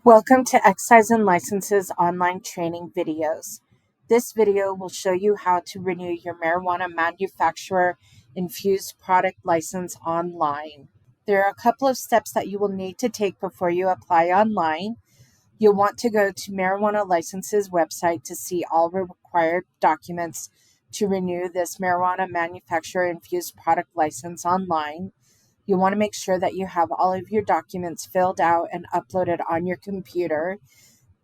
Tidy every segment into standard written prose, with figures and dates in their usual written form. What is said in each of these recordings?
Welcome to Excise and Licenses online training videos. This video will show you how to renew your marijuana manufacturer-infused product license online. There are a couple of steps that you will need to take before you apply online. You'll want to go to Marijuana Licenses website to see all required documents to renew this marijuana manufacturer-infused product license online. You want to make sure that you have all of your documents filled out and uploaded on your computer.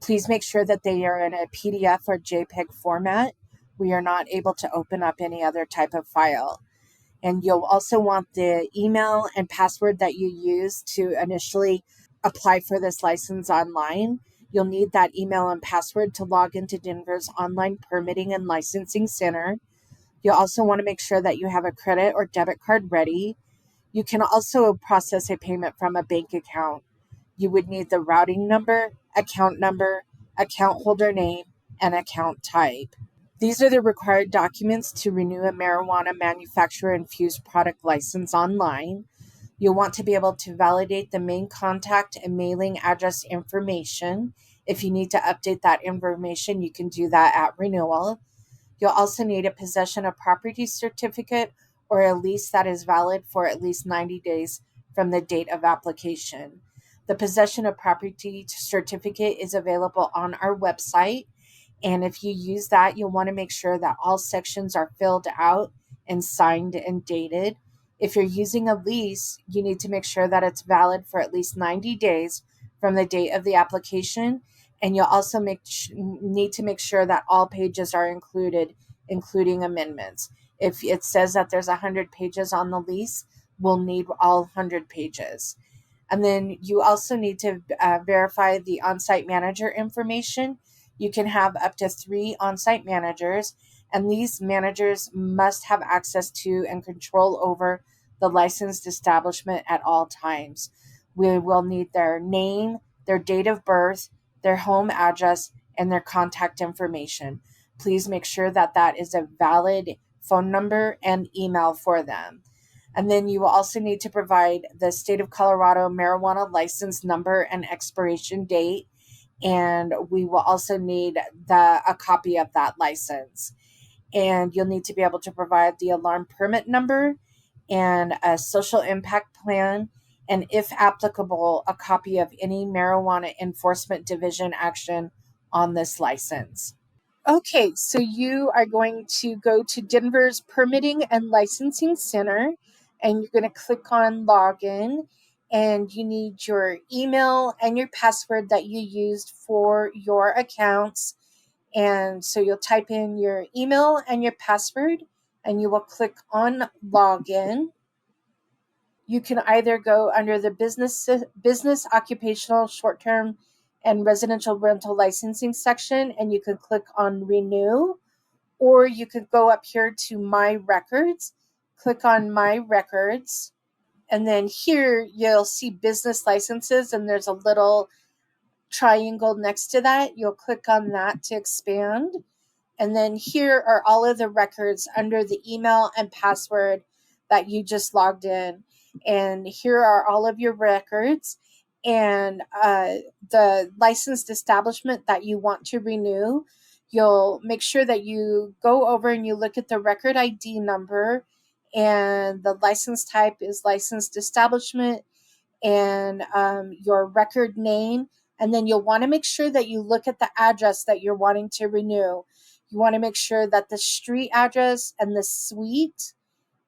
Please make sure that they are in a PDF or JPEG format. We are not able to open up any other type of file. And you'll also want the email and password that you use to initially apply for this license online. You'll need that email and password to log into Denver's online permitting and licensing center. You'll also want to make sure that you have a credit or debit card ready. You can also process a payment from a bank account. You would need the routing number, account holder name, and account type. These are the required documents to renew a marijuana manufacturer-infused product license online. You'll want to be able to validate the main contact and mailing address information. If you need to update that information, you can do that at Renewal. You'll also need a possession of property certificate or a lease that is valid for at least 90 days from the date of application. The possession of property certificate is available on our website, and if you use that, you'll want to make sure that all sections are filled out and signed and dated. If you're using a lease, you need to make sure that it's valid for at least 90 days from the date of the application, and you'll also need to make sure that all pages are included, including amendments. If it says that there's 100 pages on the lease, we'll need all 100 pages. And then you also need to verify the on-site manager information. You can have up to 3 on-site managers, and these managers must have access to and control over the licensed establishment at all times. We will need their name, their date of birth, their home address, and their contact information. Please make sure that that is a valid phone number and email for them. And then you will also need to provide the state of Colorado marijuana license number and expiration date. And we will also need a copy of that license. And you'll need to be able to provide the alarm permit number and a social impact plan, and if applicable, a copy of any marijuana enforcement division action on this license. Okay, so you are going to go to Denver's Permitting and Licensing Center, and you're going to click on Login, and you need your email and your password that you used for your accounts. And so you'll type in your email and your password, and you will click on Login. You can either go under the business occupational, short-term, and residential rental licensing section, and you can click on Renew, or you could go up here to My Records, click on My Records, and then here you'll see business licenses, and there's a little triangle next to that. You'll click on that to expand. And then here are all of the records under the email and password that you just logged in. And here are all of your records and the licensed establishment that you want to renew. You'll make sure that you go over and you look at the record ID number, and the license type is licensed establishment, and your record name. And then you'll want to make sure that you look at the address that you're wanting to renew. You want to make sure that the street address and the suite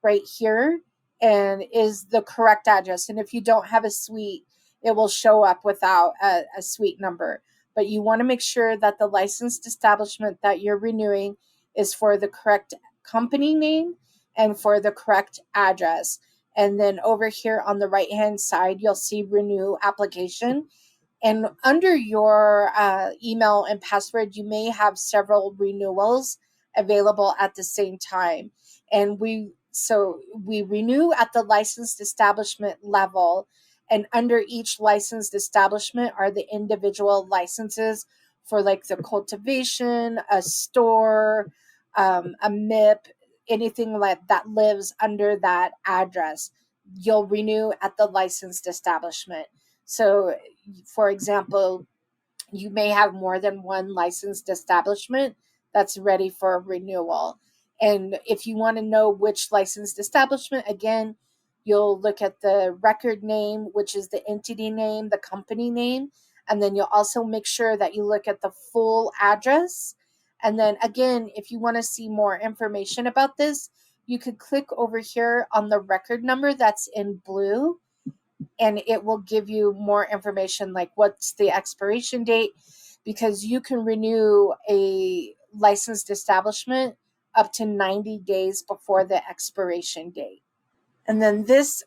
right here and is the correct address. And if you don't have a suite, it will show up without a suite number. But you want to make sure that the licensed establishment that you're renewing is for the correct company name and for the correct address. And then over here on the right-hand side, you'll see Renew Application. And under your email and password, you may have several renewals available at the same time. And we renew at the licensed establishment level. And under each licensed establishment are the individual licenses for like the cultivation, a store, a MIP, anything like that lives under that address. You'll renew at the licensed establishment. So, for example, you may have more than one licensed establishment that's ready for renewal. And if you want to know which licensed establishment, again, you'll look at the record name, which is the entity name, the company name, and then you'll also make sure that you look at the full address. And then again, if you want to see more information about this, you could click over here on the record number that's in blue, and it will give you more information like what's the expiration date, because you can renew a licensed establishment up to 90 days before the expiration date. And then this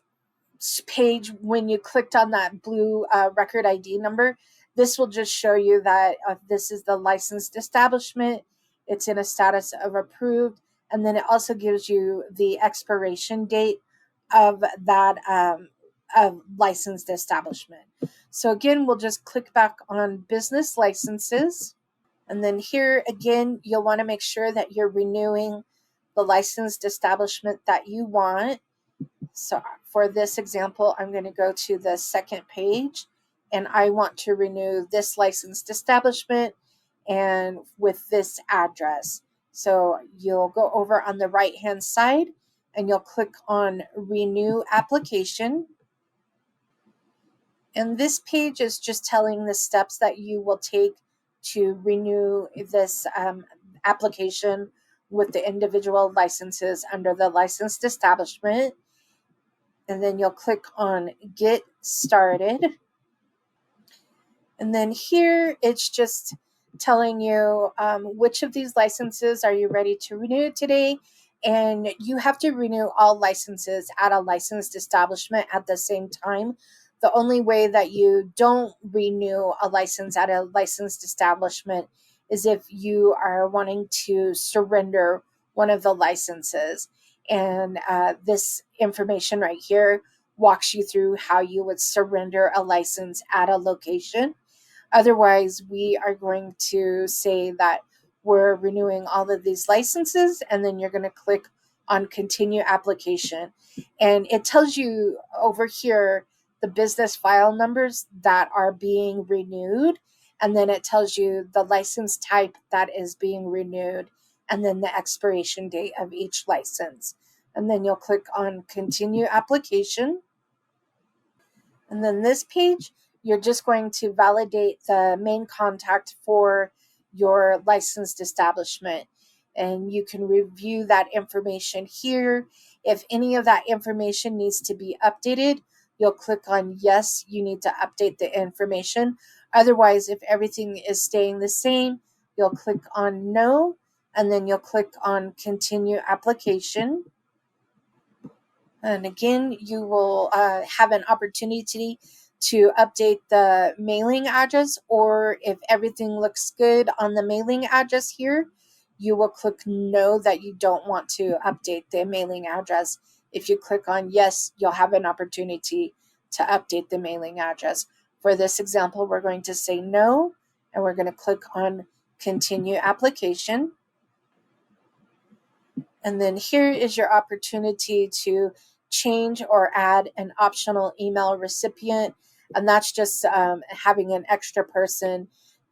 page, when you clicked on that blue record ID number, this will just show you that this is the licensed establishment. It's in a status of approved. And then it also gives you the expiration date of that licensed establishment. So again, we'll just click back on business licenses. And then here again, you'll want to make sure that you're renewing the licensed establishment that you want. So for this example, I'm going to go to the second page, and I want to renew this licensed establishment and with this address. So you'll go over on the right hand side and you'll click on Renew Application. And this page is just telling the steps that you will take to renew this application with the individual licenses under the licensed establishment. And then you'll click on Get Started. And then here it's just telling you which of these licenses are you ready to renew today. And you have to renew all licenses at a licensed establishment at the same time. The only way that you don't renew a license at a licensed establishment is if you are wanting to surrender one of the licenses. And this information right here walks you through how you would surrender a license at a location. Otherwise, we are going to say that we're renewing all of these licenses, and then you're going to click on Continue Application. And it tells you over here the business file numbers that are being renewed, and then it tells you the license type that is being renewed, and then the expiration date of each license. And then you'll click on Continue Application. And then this page, you're just going to validate the main contact for your licensed establishment. And you can review that information here. If any of that information needs to be updated, you'll click on Yes, you need to update the information. Otherwise, if everything is staying the same, you'll click on No, and then you'll click on Continue Application. And again, you will have an opportunity to update the mailing address, or if everything looks good on the mailing address here, you will click No, that you don't want to update the mailing address. If you click on Yes, you'll have an opportunity to update the mailing address. For this example, we're going to say No, and we're going to click on Continue Application. And then here is your opportunity to change or add an optional email recipient. And that's just having an extra person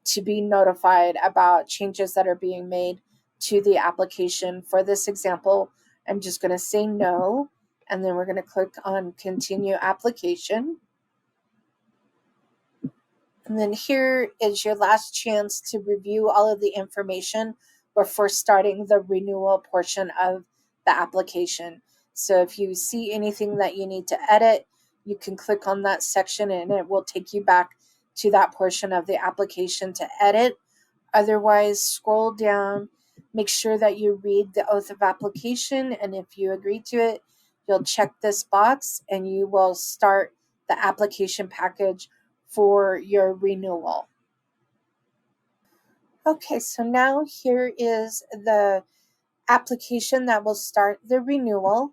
to be notified about changes that are being made to the application. For this example, I'm just going to say No, and then we're going to click on Continue Application. And then here is your last chance to review all of the information before starting the renewal portion of the application. So if you see anything that you need to edit, you can click on that section and it will take you back to that portion of the application to edit. Otherwise, scroll down, make sure that you read the oath of application, and if you agree to it, you'll check this box and you will start the application package for your renewal. Okay, so now here is the application that will start the renewal.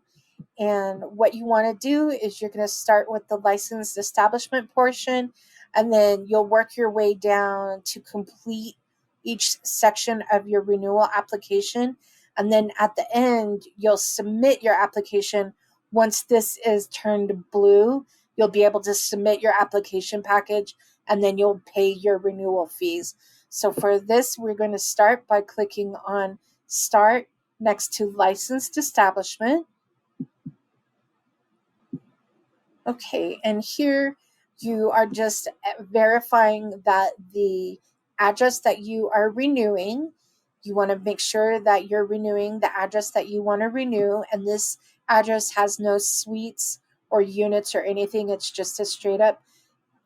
And what you want to do is you're going to start with the licensed establishment portion, and then you'll work your way down to complete each section of your renewal application. And then at the end, you'll submit your application. Once this is turned blue, you'll be able to submit your application package, and then you'll pay your renewal fees. So for this, we're going to start by clicking on Start next to Licensed Establishment. Okay, and here you are just verifying that the address that you are renewing, you want to make sure that you're renewing the address that you want to renew, and this address has no suites or units or anything. It's just a straight up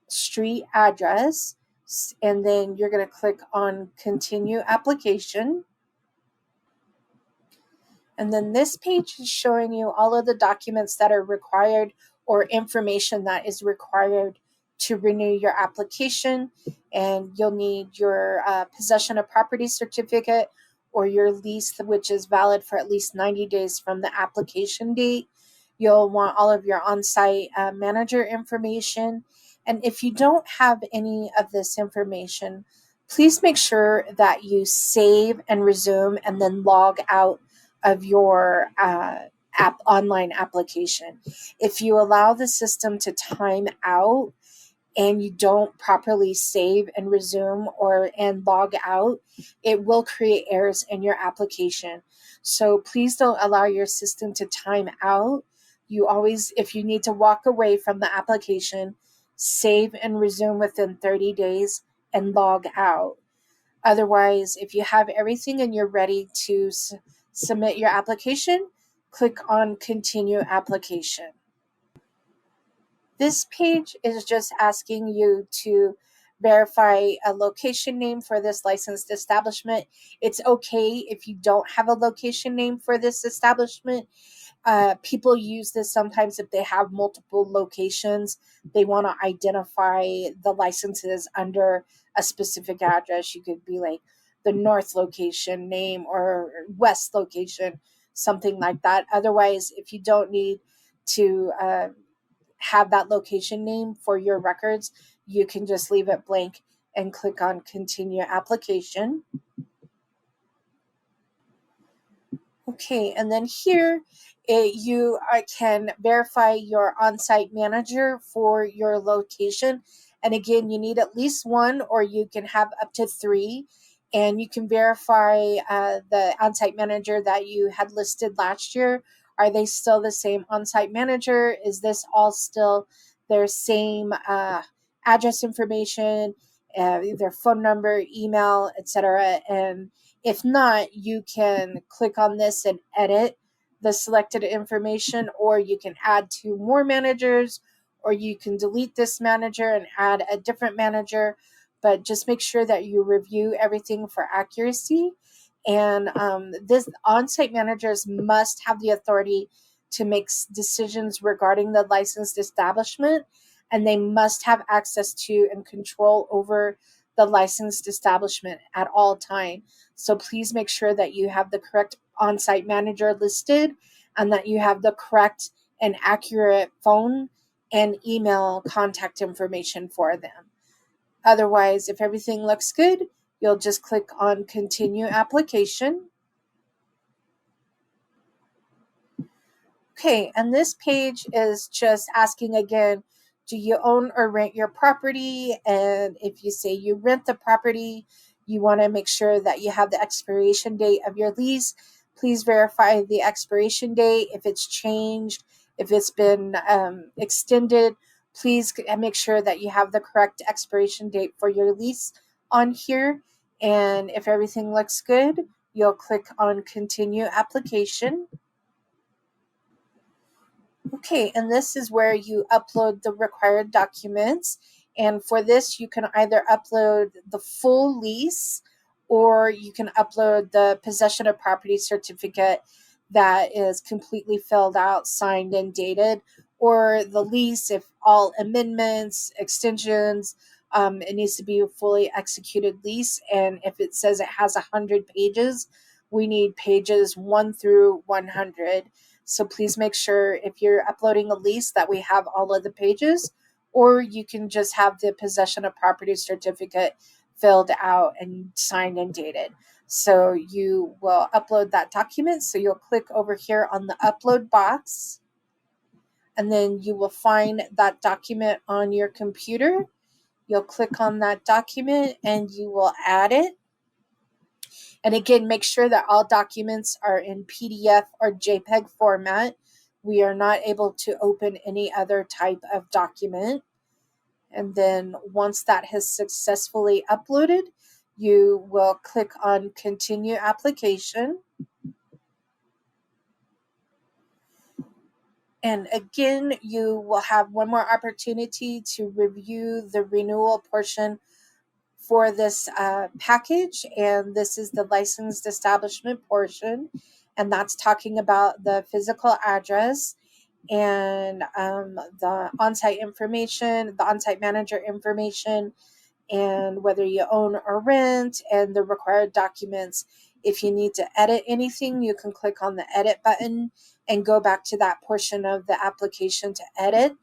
street address. And then you're going to click on Continue Application. And then this page is showing you all of the documents that are required or information that is required to renew your application. And you'll need your possession of property certificate or your lease, which is valid for at least 90 days from the application date. You'll want all of your on-site manager information. And if you don't have any of this information, please make sure that you save and resume and then log out of your online application. If you allow the system to time out and you don't properly save and resume and log out, it will create errors in your application. So please don't allow your system to time out. You always, if you need to walk away from the application, save and resume within 30 days and log out. Otherwise, if you have everything and you're ready to submit your application, click on Continue Application. This page is just asking you to verify a location name for this licensed establishment. It's okay if you don't have a location name for this establishment. People use this sometimes if they have multiple locations. They want to identify the licenses under a specific address. You could be like the North location name or West location, something like that. Otherwise, if you don't need to have that location name for your records, you can just leave it blank and click on Continue Application. Okay, and then here you can verify your on-site manager for your location. And again, you need at least one, or you can have up to 3. And you can verify the on-site manager that you had listed last year. Are they still the same on-site manager? Is this all still their same address information, their phone number, email, etc.? And if not, you can click on this and edit the selected information, or you can add 2 more managers, or you can delete this manager and add a different manager. But just make sure that you review everything for accuracy. And this on-site managers must have the authority to make decisions regarding the licensed establishment, and they must have access to and control over the licensed establishment at all times. So please make sure that you have the correct on-site manager listed and that you have the correct and accurate phone and email contact information for them. Otherwise, if everything looks good, you'll just click on Continue Application. Okay, and this page is just asking again, do you own or rent your property? And if you say you rent the property, you want to make sure that you have the expiration date of your lease. Please verify the expiration date. If it's changed, if it's been extended, please make sure that you have the correct expiration date for your lease on here. And if everything looks good, you'll click on Continue Application. Okay, and this is where you upload the required documents. And for this, you can either upload the full lease, or you can upload the possession of property certificate that is completely filled out, signed, and dated, or the lease if all amendments, extensions, it needs to be a fully executed lease. And if it says it has 100 pages, we need pages 1 through 100. So please make sure if you're uploading a lease that we have all of the pages, or you can just have the possession of property certificate filled out and signed and dated. So you will upload that document. So you'll click over here on the upload box, and then you will find that document on your computer. You'll click on that document and you will add it. And again, make sure that all documents are in PDF or JPEG format. We are not able to open any other type of document. And then once that has successfully uploaded, you will click on Continue Application. And again, you will have one more opportunity to review the renewal portion for this package. And this is the licensed establishment portion. And that's talking about the physical address and the on-site information, the on-site manager information, and whether you own or rent, and the required documents. If you need to edit anything, you can click on the edit button and go back to that portion of the application to edit.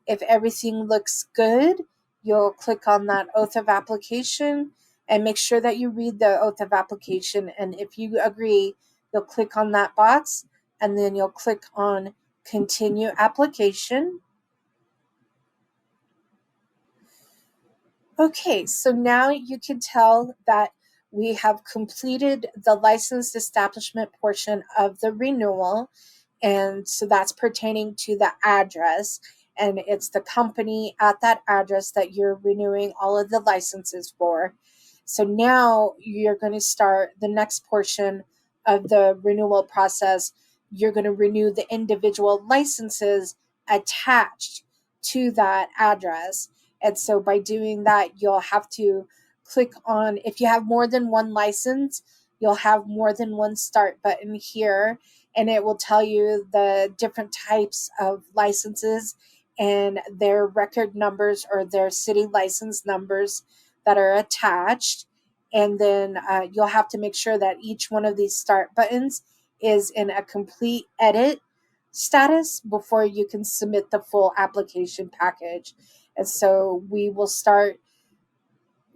If everything looks good, you'll click on that oath of application and make sure that you read the oath of application. And if you agree, you'll click on that box and then you'll click on Continue Application. Okay, so now you can tell that we have completed the licensed establishment portion of the renewal. And so that's pertaining to the address. And it's the company at that address that you're renewing all of the licenses for. So now you're going to start the next portion of the renewal process. You're going to renew the individual licenses attached to that address. And so by doing that, you'll have to click on, if you have more than one license, you'll have more than one start button here, and it will tell you the different types of licenses and their record numbers or their city license numbers that are attached. And then you'll have to make sure that each one of these start buttons is in a complete edit status before you can submit the full application package. And so we will start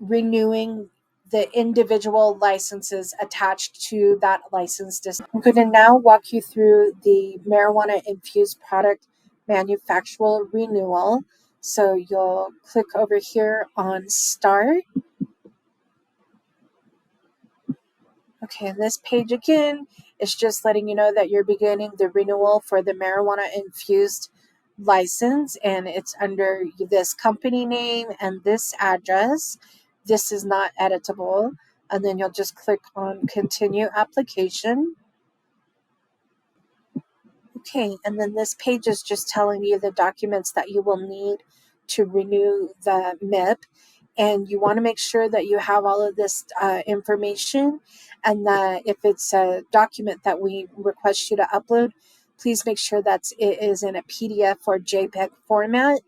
renewing the individual licenses attached to that license. I'm going to now walk you through the marijuana-infused product manufacturer renewal. So you'll click over here on Start. Okay, this page again is just letting you know that you're beginning the renewal for the marijuana-infused license, and it's under this company name and this address. This is not editable. And then you'll just click on Continue Application. Okay, and then this page is just telling you the documents that you will need to renew the MIP. And you want to make sure that you have all of this information, and that if it's a document that we request you to upload, please make sure that it is in a PDF or JPEG format.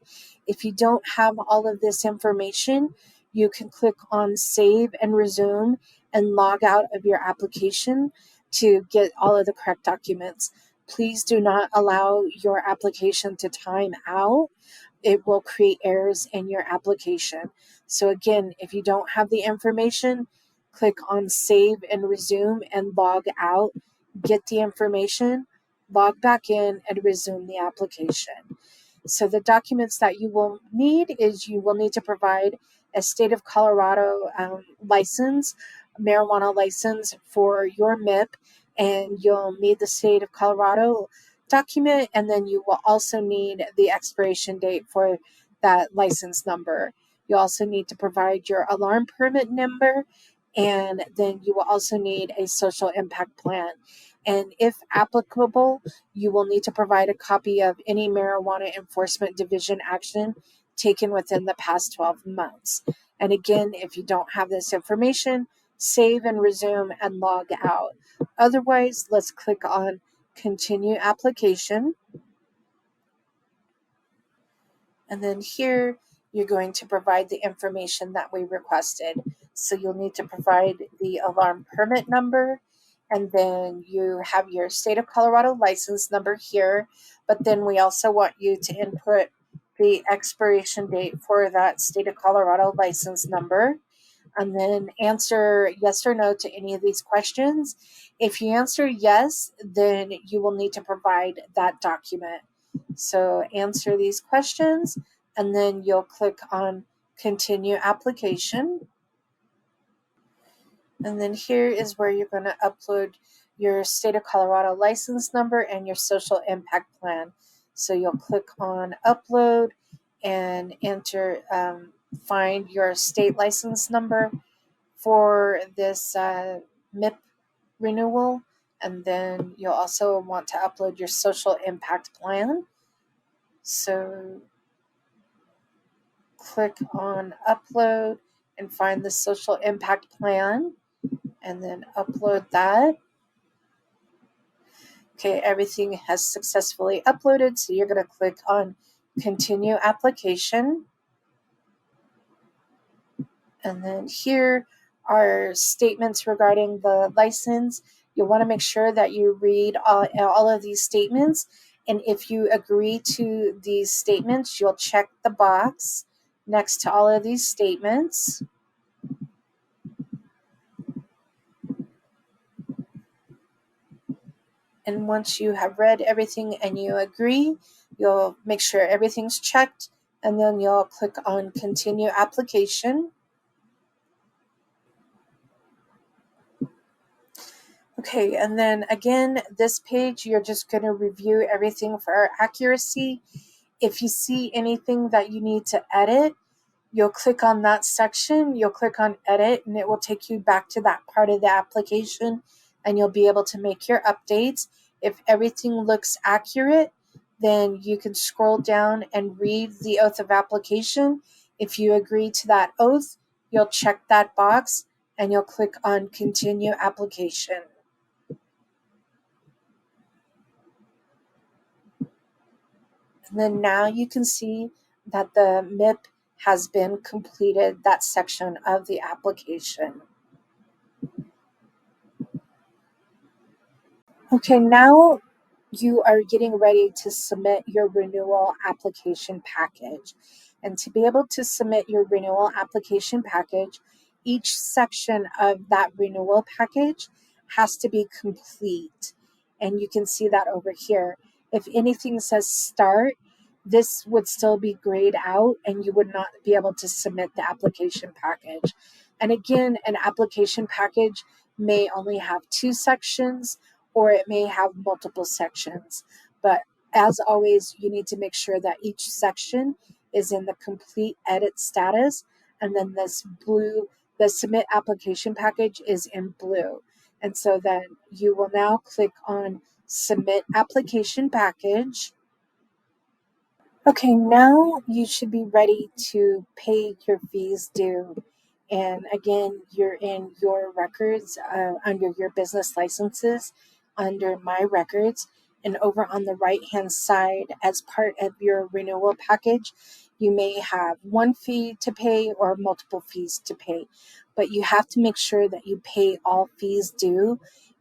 If you don't have all of this information, you can click on Save and Resume and log out of your application to get all of the correct documents. Please do not allow your application to time out. It will create errors in your application. So again, if you don't have the information, click on Save and Resume and log out. Get the information, log back in, and resume the application. So the documents that you will need is you will need to provide a state of Colorado license, marijuana license for your MIP, and you'll need the state of Colorado document, and then you will also need the expiration date for that license number. You also need to provide your alarm permit number, and then you will also need a social impact plan. And if applicable, you will need to provide a copy of any Marijuana Enforcement Division action taken within the past 12 months. And again, if you don't have this information, save and resume and log out. Otherwise, let's click on Continue Application. And then here, you're going to provide the information that we requested. So you'll need to provide the alarm permit number, and then you have your state of Colorado license number here. But then we also want you to input the expiration date for that state of Colorado license number, and then answer yes or no to any of these questions. If you answer yes, then you will need to provide that document. So answer these questions, and then you'll click on continue application. And then here is where you're going to upload your state of Colorado license number and your social impact plan. So you'll click on upload and enter, find your state license number for this MIP renewal. And then you'll also want to upload your social impact plan. So click on upload and find the social impact plan and then upload that. Okay, everything has successfully uploaded, so you're going to click on continue application. And then here are statements regarding the license. You'll want to make sure that you read all of these statements. And if you agree to these statements, you'll check the box next to all of these statements. And once you have read everything and you agree, you'll make sure everything's checked, and then you'll click on continue application. Okay, and then again, this page, you're just going to review everything for accuracy. If you see anything that you need to edit, you'll click on that section, you'll click on edit, and it will take you back to that part of the application, and you'll be able to make your updates. If everything looks accurate, then you can scroll down and read the oath of application. If you agree to that oath, you'll check that box and you'll click on continue application. And then now you can see that the MIP has been completed, that section of the application. Okay, now you are getting ready to submit your renewal application package. And to be able to submit your renewal application package, each section of that renewal package has to be complete. And you can see that over here. If anything says start, this would still be grayed out and you would not be able to submit the application package. And again, an application package may only have 2 sections, or it may have multiple sections. But as always, you need to make sure that each section is in the complete edit status. And then this blue, the submit application package is in blue. And so then you will now click on submit application package. Okay, now you should be ready to pay your fees due. And again, you're in your records under your business licenses, under my records, and over on the right hand side, as part of your renewal package, you may have one fee to pay or multiple fees to pay. But you have to make sure that you pay all fees due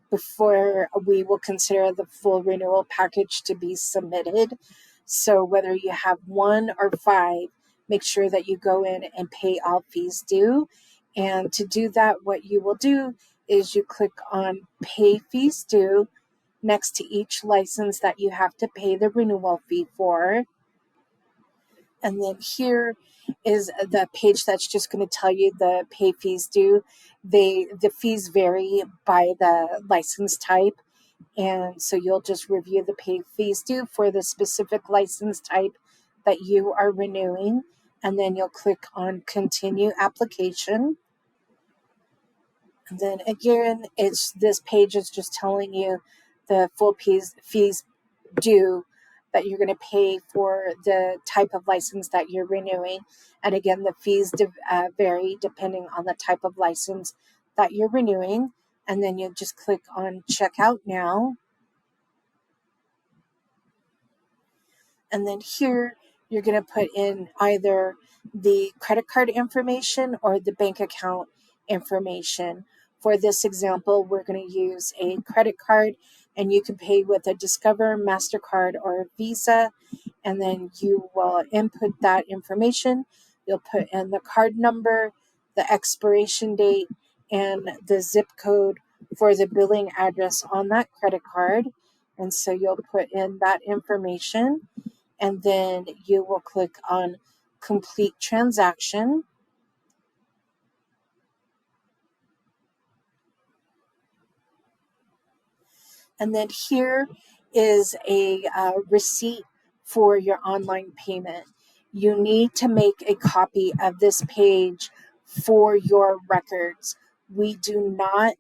before we will consider the full renewal package to be submitted. So whether you have 1 or 5, make sure that you go in and pay all fees due. And to do that, what you will do is you click on pay fees due next to each license that you have to pay the renewal fee for. And then here is the page that's just going to tell you the pay fees due. The fees vary by the license type. And so you'll just review the pay fees due for the specific license type that you are renewing. And then you'll click on continue application. And then again, this page is just telling you the full fees due that you're going to pay for the type of license that you're renewing. And again, the fees vary depending on the type of license that you're renewing. And then you just click on checkout now. And then here, you're going to put in either the credit card information or the bank account information. For this example, we're going to use a credit card, and you can pay with a Discover, MasterCard, or Visa. And then you will input that information. You'll put in the card number, the expiration date, and the zip code for the billing address on that credit card. And so you'll put in that information. And then you will click on complete transaction. And then here is a receipt for your online payment. You need to make a copy of this page for your records. We do not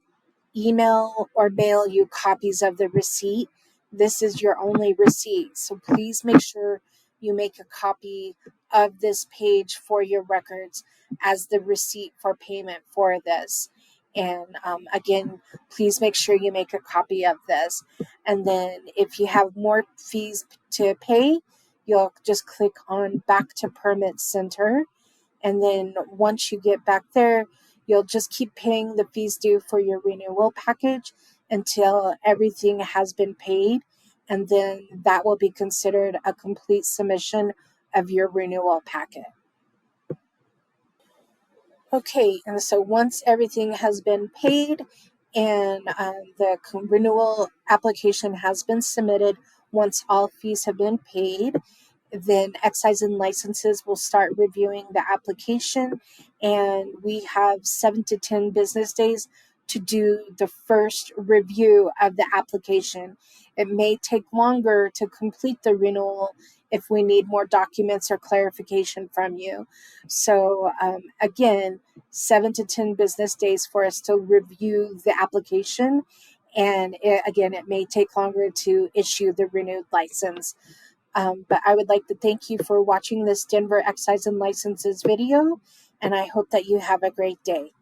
email or mail you copies of the receipt. This is your only receipt. So please make sure you make a copy of this page for your records as the receipt for payment for this. And again, please make sure you make a copy of this. And then if you have more fees to pay, you'll just click on Back to Permit Center. And then once you get back there, you'll just keep paying the fees due for your renewal package until everything has been paid. And then that will be considered a complete submission of your renewal packet. Okay, and so once everything has been paid and the renewal application has been submitted, once all fees have been paid, then Excise and Licenses will start reviewing the application, and we have 7 to 10 business days to do the first review of the application. It may take longer to complete the renewal if we need more documents or clarification from you. So again, 7 to 10 business days for us to review the application, and it may take longer to issue the renewed license. But I would like to thank you for watching this Denver Excise and Licenses video, and I hope that you have a great day.